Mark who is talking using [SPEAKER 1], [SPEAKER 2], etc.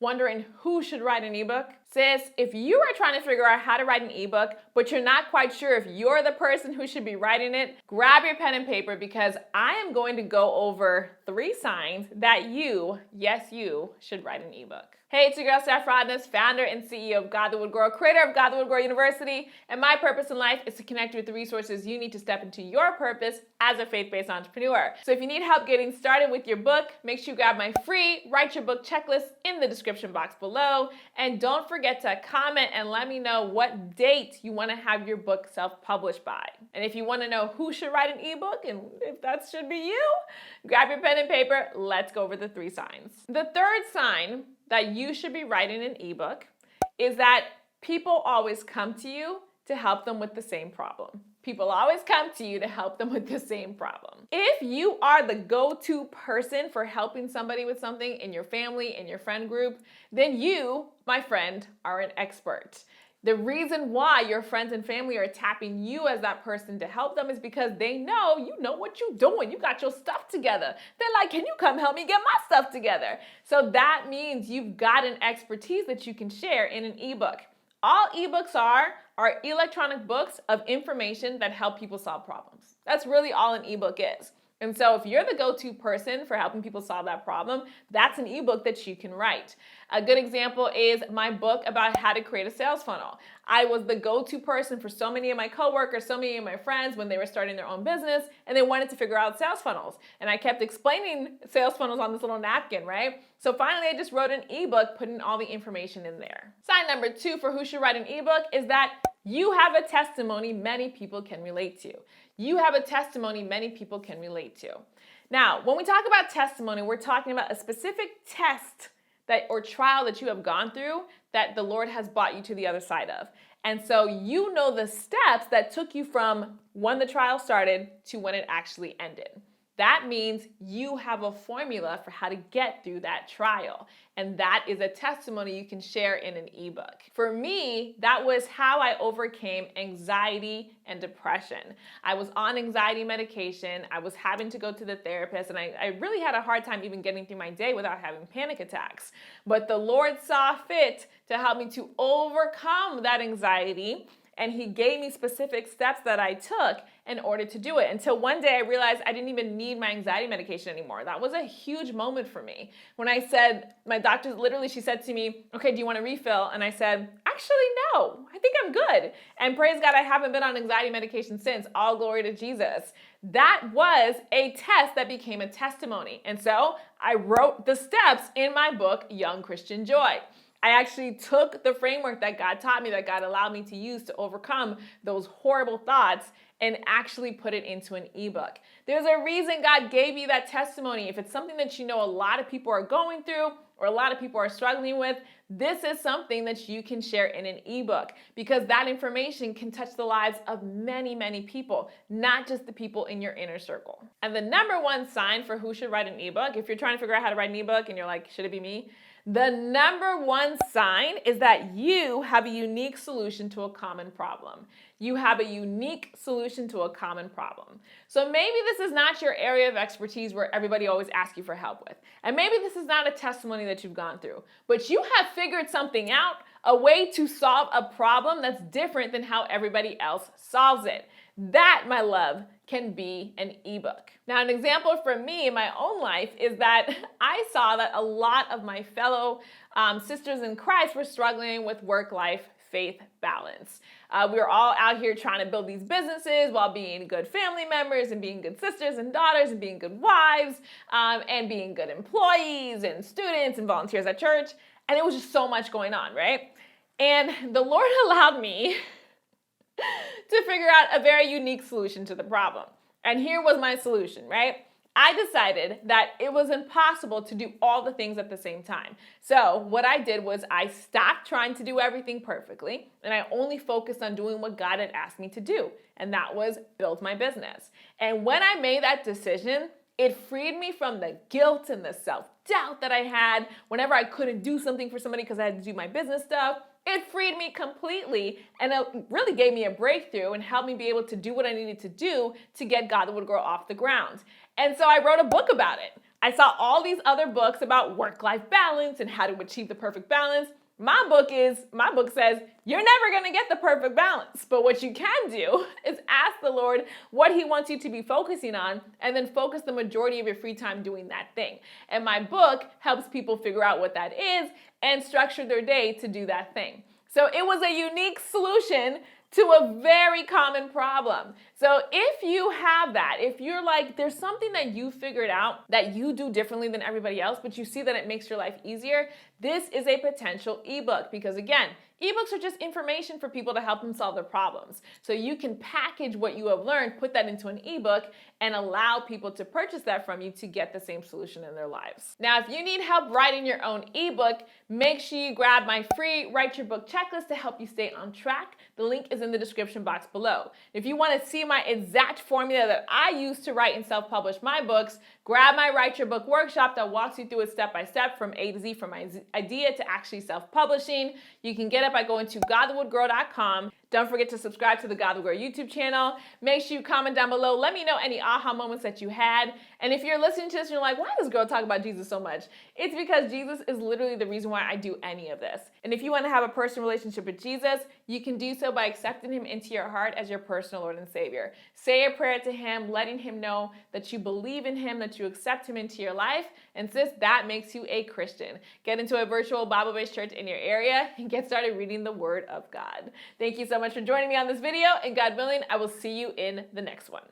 [SPEAKER 1] Wondering who should write an ebook? Sis, if you are trying to figure out how to write an ebook, but you're not quite sure if you're the person who should be writing it, grab your pen and paper because I am going to go over 3 signs that you, yes you, should write an ebook. Hey, it's your girl, Steph Rodness, founder and CEO of Godlywood Girl, creator of Godlywood Girl University, and my purpose in life is to connect you with the resources you need to step into your purpose as a faith-based entrepreneur. So if you need help getting started with your book, make sure you grab my free Write Your Book checklist in the description box below, and don't forget to comment and let me know what date you want to have your book self-published by. And if you want to know who should write an ebook and if that should be you, grab your pen and paper. Let's go over the 3 signs. The third sign that you should be writing an ebook is that people always come to you to help them with the same problem. People always come to you to help them with the same problem. If you are the go-to person for helping somebody with something in your family, in your friend group, then you, my friend, are an expert. The reason why your friends and family are tapping you as that person to help them is because they know you know what you're doing. You got your stuff together. They're like, can you come help me get my stuff together? So that means you've got an expertise that you can share in an ebook. All ebooks are electronic books of information that help people solve problems. That's really all an ebook is. And so if you're the go-to person for helping people solve that problem, that's an ebook that you can write. A good example is my book about how to create a sales funnel. I was the go-to person for so many of my coworkers, so many of my friends when they were starting their own business and they wanted to figure out sales funnels. And I kept explaining sales funnels on this little napkin, right? So finally, I just wrote an ebook, putting all the information in there. Sign number 2 for who should write an ebook is that you have a testimony many people can relate to. You have a testimony many people can relate to. Now, when we talk about testimony, we're talking about a specific test or trial that you have gone through that the Lord has brought you to the other side of. And so you know the steps that took you from when the trial started to when it actually ended. That means you have a formula for how to get through that trial. And that is a testimony you can share in an ebook. For me, that was how I overcame anxiety and depression. I was on anxiety medication. I was having to go to the therapist, and I really had a hard time even getting through my day without having panic attacks. But the Lord saw fit to help me to overcome that anxiety, and He gave me specific steps that I took in order to do it. Until one day I realized I didn't even need my anxiety medication anymore. That was a huge moment for me. When I said, my doctor literally, she said to me, okay, do you want a refill? And I said, actually, no, I think I'm good. And praise God, I haven't been on anxiety medication since. All glory to Jesus. That was a test that became a testimony. And so I wrote the steps in my book, Young Christian Joy. I actually took the framework that God taught me, that God allowed me to use to overcome those horrible thoughts, and actually put it into an ebook. There's a reason God gave you that testimony. If it's something that you know a lot of people are going through or a lot of people are struggling with, this is something that you can share in an ebook, because that information can touch the lives of many, many people, not just the people in your inner circle. And the number 1 sign for who should write an ebook, if you're trying to figure out how to write an ebook and you're like, should it be me? The number 1 sign is that you have a unique solution to a common problem. You have a unique solution to a common problem. So maybe this is not your area of expertise where everybody always asks you for help with. And maybe this is not a testimony that you've gone through, but you have figured something out, a way to solve a problem that's different than how everybody else solves it. That, my love, can be an ebook. Now, an example from me in my own life is that I saw that a lot of my fellow sisters in Christ were struggling with work-life faith balance. We were all out here trying to build these businesses while being good family members and being good sisters and daughters and being good wives and being good employees and students and volunteers at church. And it was just so much going on, right? And the Lord allowed me to figure out a very unique solution to the problem. And here was my solution, right? I decided that it was impossible to do all the things at the same time. So what I did was I stopped trying to do everything perfectly, and I only focused on doing what God had asked me to do, and that was build my business. And when I made that decision, it freed me from the guilt and the self-doubt that I had whenever I couldn't do something for somebody because I had to do my business stuff. It freed me completely, and it really gave me a breakthrough and helped me be able to do what I needed to do to get Godlywood Girl off the ground. And so I wrote a book about it. I saw all these other books about work-life balance and how to achieve the perfect balance. My book says you're never going to get the perfect balance. But what you can do is ask the Lord what he wants you to be focusing on and then focus the majority of your free time doing that thing. And my book helps people figure out what that is and structure their day to do that thing. So it was a unique solution to a very common problem. So if you have that, if you're like, there's something that you figured out that you do differently than everybody else, but you see that it makes your life easier, this is a potential ebook because again, ebooks are just information for people to help them solve their problems. So you can package what you have learned, put that into an ebook, and allow people to purchase that from you to get the same solution in their lives. Now, if you need help writing your own ebook, make sure you grab my free Write Your Book checklist to help you stay on track. The link is in the description box below. If you want to see my exact formula that I use to write and self-publish my books, grab my Write Your Book workshop that walks you through it step by step from A to Z, from my idea to actually self-publishing. You can get it by going to godlywoodgirl.com. Don't forget to subscribe to the Godlywood Girl YouTube channel. Make sure you comment down below. Let me know any aha moments that you had. And if you're listening to this and you're like, why does this girl talk about Jesus so much? It's because Jesus is literally the reason why I do any of this. And if you want to have a personal relationship with Jesus, you can do so by accepting him into your heart as your personal Lord and Savior. Say a prayer to him, letting him know that you believe in him, that you accept him into your life. And sis, that makes you a Christian. Get into a virtual Bible-based church in your area and get started reading the Word of God. Thank you so much for joining me on this video, and God willing, I will see you in the next one.